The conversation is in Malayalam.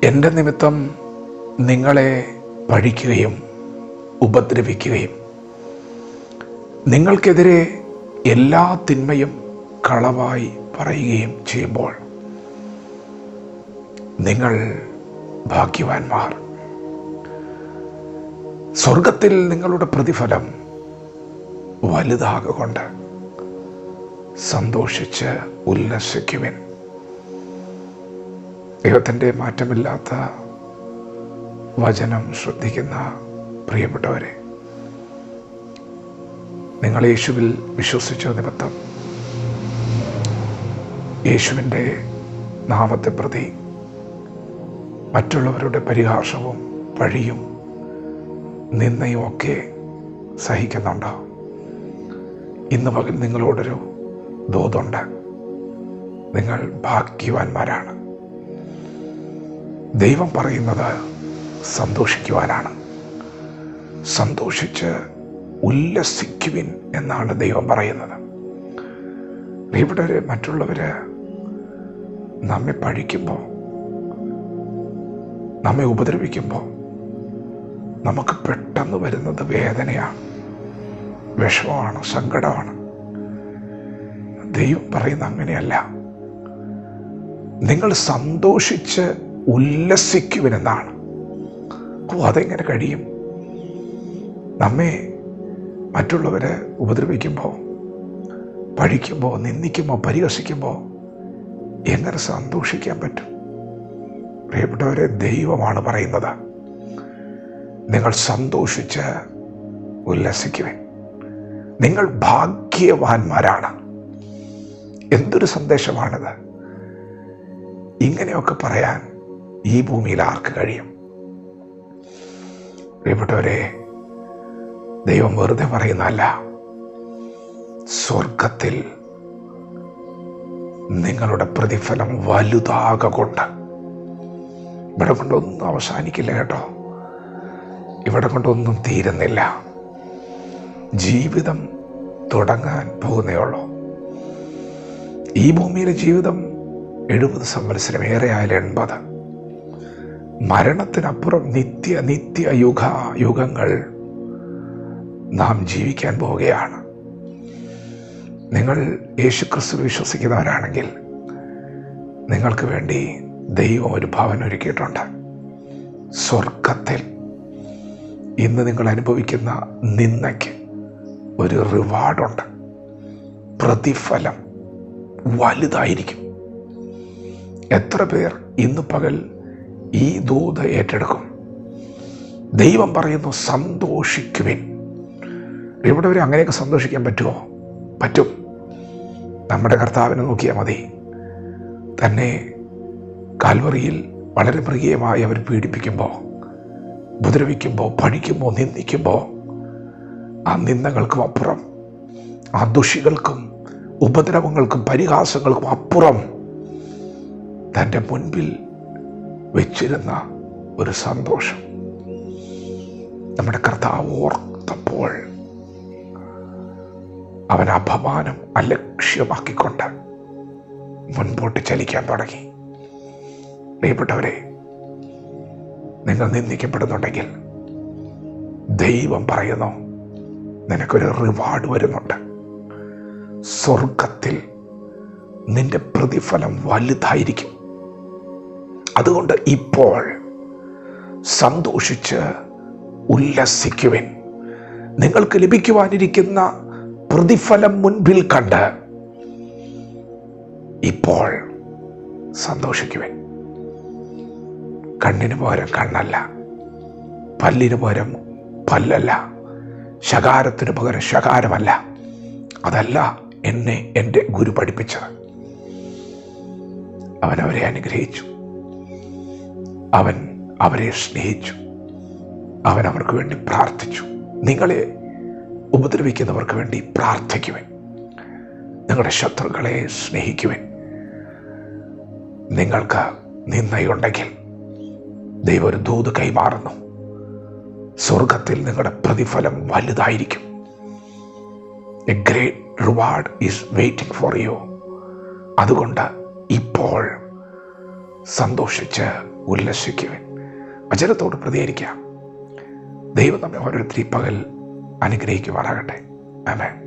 എൻ്റെ നിമിത്തം നിങ്ങളെ പഴിക്കുകയും ഉപദ്രവിക്കുകയും നിങ്ങൾക്കെതിരെ എല്ലാ തിന്മയും കളവായി പറയുകയും ചെയ്യുമ്പോൾ നിങ്ങൾ ഭാഗ്യവാന്മാർ. സ്വർഗത്തിൽ നിങ്ങളുടെ പ്രതിഫലം വലുതാകൊണ്ട് സന്തോഷിച്ച് ഉല്ലസിക്കുവിൻ. ദൈവത്തിൻ്റെ മാറ്റമില്ലാത്ത വചനം ശ്രദ്ധിക്കുന്ന പ്രിയപ്പെട്ടവരെ, നിങ്ങൾ യേശുവിൽ വിശ്വസിച്ച നിമിത്തം യേശുവിൻ്റെ നാമത്തെ പ്രതി മറ്റുള്ളവരുടെ പരിഹാസവും പഴിയും നിന്ദയും ഒക്കെ സഹിക്കുന്നുണ്ടോ? ഇന്ന് പകൽ നിങ്ങളോടൊരു ദൂതുണ്ട്. നിങ്ങൾ ഭാഗ്യവാന്മാരാണ്. ദൈവം പറയുന്നത് സന്തോഷിക്കുവാനാണ്. സന്തോഷിച്ച് ഉല്ലസിക്കുവിൻ എന്നാണ് ദൈവം പറയുന്നത്. ഇവിടെ മറ്റുള്ളവർ നമ്മെ പഴിക്കുമ്പോൾ, നമ്മെ ഉപദ്രവിക്കുമ്പോൾ നമുക്ക് പെട്ടെന്ന് വരുന്നത് വേദനയാണ്, വിഷമമാണ്, സങ്കടമാണ്. ദൈവം പറയുന്ന അങ്ങനെയല്ല. നിങ്ങൾ സന്തോഷിച്ച് ഉല്ലസിക്കുവിനെന്നാണ്. അതെങ്ങനെ കഴിയും? നമ്മെ മറ്റുള്ളവർ ഉപദ്രവിക്കുമ്പോൾ, പഴിക്കുമ്പോൾ, നിന്ദിക്കുമ്പോൾ, പരിഹസിക്കുമ്പോൾ എങ്ങനെ സന്തോഷിക്കാൻ പറ്റും? പ്രിയപ്പെട്ടവരെ, ദൈവമാണ് പറയുന്നത് നിങ്ങൾ സന്തോഷിച്ച് ഉല്ലസിക്കുവിൻ. നിങ്ങൾ ഭാഗ്യവാന്മാരാണ്. എന്തൊരു സന്ദേശമാണിത്! ഇങ്ങനെയൊക്കെ പറയാൻ ഈ ഭൂമിയിൽ ആർക്ക് കഴിയും? പ്രിയപ്പെട്ടവരെ, ദൈവം വെറുതെ പറയുന്നതല്ല. സ്വർഗത്തിൽ നിങ്ങളുടെ പ്രതിഫലം വലുതാകൊണ്ട്. ഇവിടെ കൊണ്ടൊന്നും അവസാനിക്കില്ല കേട്ടോ. ഇവിടെ കൊണ്ടൊന്നും തീരുന്നില്ല. ജീവിതം തുടങ്ങാൻ പോകുന്നേ ഉള്ളൂ. ഈ ഭൂമിയിലെ ജീവിതം 70 സംവത്സരം, ഏറെ ആയാലും 80. മരണത്തിനപ്പുറം നിത്യ യുഗങ്ങൾ നാം ജീവിക്കാൻ പോവുകയാണ്. നിങ്ങൾ യേശുക്രിസ്തു വിശ്വസിക്കുന്നവരാണെങ്കിൽ നിങ്ങൾക്ക് വേണ്ടി ദൈവം ഒരു ഭവനം ഒരുക്കിയിട്ടുണ്ട് സ്വർഗത്തിൽ. ഇന്ന് നിങ്ങൾ അനുഭവിക്കുന്ന നിന്ദയ്ക്ക് ഒരു റിവാർഡുണ്ട്. പ്രതിഫലം വലുതായിരിക്കും. എത്ര പേർ ഇന്ന് പകൽ ഈ ദൂത് ഏറ്റെടുക്കും? ദൈവം പറയുന്നു സന്തോഷിക്കുവിൻ. ഇവിടെ വരെ അങ്ങനെയൊക്കെ സന്തോഷിക്കാൻ പറ്റുമോ? പറ്റും. നമ്മുടെ കർത്താവിനെ നോക്കിയാൽ മതി. തന്നെ കാൽവറിയിൽ വളരെ മൃഗീയമായി അവർ പീഡിപ്പിക്കുമ്പോൾ, ഉപദ്രവിക്കുമ്പോൾ, പഴിക്കുമ്പോൾ, നിന്ദിക്കുമ്പോൾ, ആ നിന്ദകൾക്കും അപ്പുറം, ആ ദുഷികൾക്കും ഉപദ്രവങ്ങൾക്കും പരിഹാസങ്ങൾക്കും അപ്പുറം തൻ്റെ മുൻപിൽ വെച്ചിരുന്ന ഒരു സന്തോഷം നമ്മുടെ കർത്താവ് ഓർത്തപ്പോൾ അവൻ അപമാനം അലക്ഷ്യമാക്കിക്കൊണ്ട് മുൻപോട്ട് ചലിക്കാൻ തുടങ്ങി. പ്രിയപ്പെട്ടവരെ, നിങ്ങൾ നിന്ദിക്കപ്പെടുന്നുണ്ടെങ്കിൽ ദൈവം പറയുന്നു നിനക്കൊരു റിവാർഡ് വരുന്നുണ്ട്. സ്വർഗത്തിൽ നിന്റെ പ്രതിഫലം വലുതായിരിക്കും. അതുകൊണ്ട് ഇപ്പോൾ സന്തോഷിച്ച് ഉല്ലസിക്കുവിൻ. നിങ്ങൾക്ക് ലഭിക്കുവാനിരിക്കുന്ന പ്രതിഫലം മുൻപിൽ കണ്ട് ഇപ്പോൾ സന്തോഷിക്കുവിൻ. കണ്ണിന് പകരം കണ്ണല്ല, പല്ലിന് പകരം പല്ലല്ല, ശകാരത്തിന് പകരം ശകാരമല്ല. അതല്ല എന്നെ എൻ്റെ ഗുരു പഠിപ്പിച്ചത്. അവൻ അവരെ അനുഗ്രഹിച്ചു, അവൻ അവരെ സ്നേഹിച്ചു, അവൻ അവർക്ക് വേണ്ടി പ്രാർത്ഥിച്ചു. നിങ്ങളെ ഉപദ്രവിക്കുന്നവർക്ക് വേണ്ടി പ്രാർത്ഥിക്കുവിൻ. നിങ്ങളുടെ ശത്രുക്കളെ സ്നേഹിക്കുവിൻ. നിങ്ങൾക്ക് നിന്ദയുണ്ടെങ്കിൽ ദൈവം ഒരു ദൂത് കൈമാറുന്നു. സ്വർഗത്തിൽ നിങ്ങളുടെ പ്രതിഫലം വലുതായിരിക്കും. A great reward is waiting for you. അതുകൊണ്ട് ഇപ്പോൾ സന്തോഷിച്ച് ഉല്ലസിക്കുവിൻ. വചനത്തോട് പ്രതികരിക്കാം. ദൈവം നമ്മെ ഓരോരുത്തരും പകൽ അനുഗ്രഹിക്കുവാനാകട്ടെ. ആമേൻ.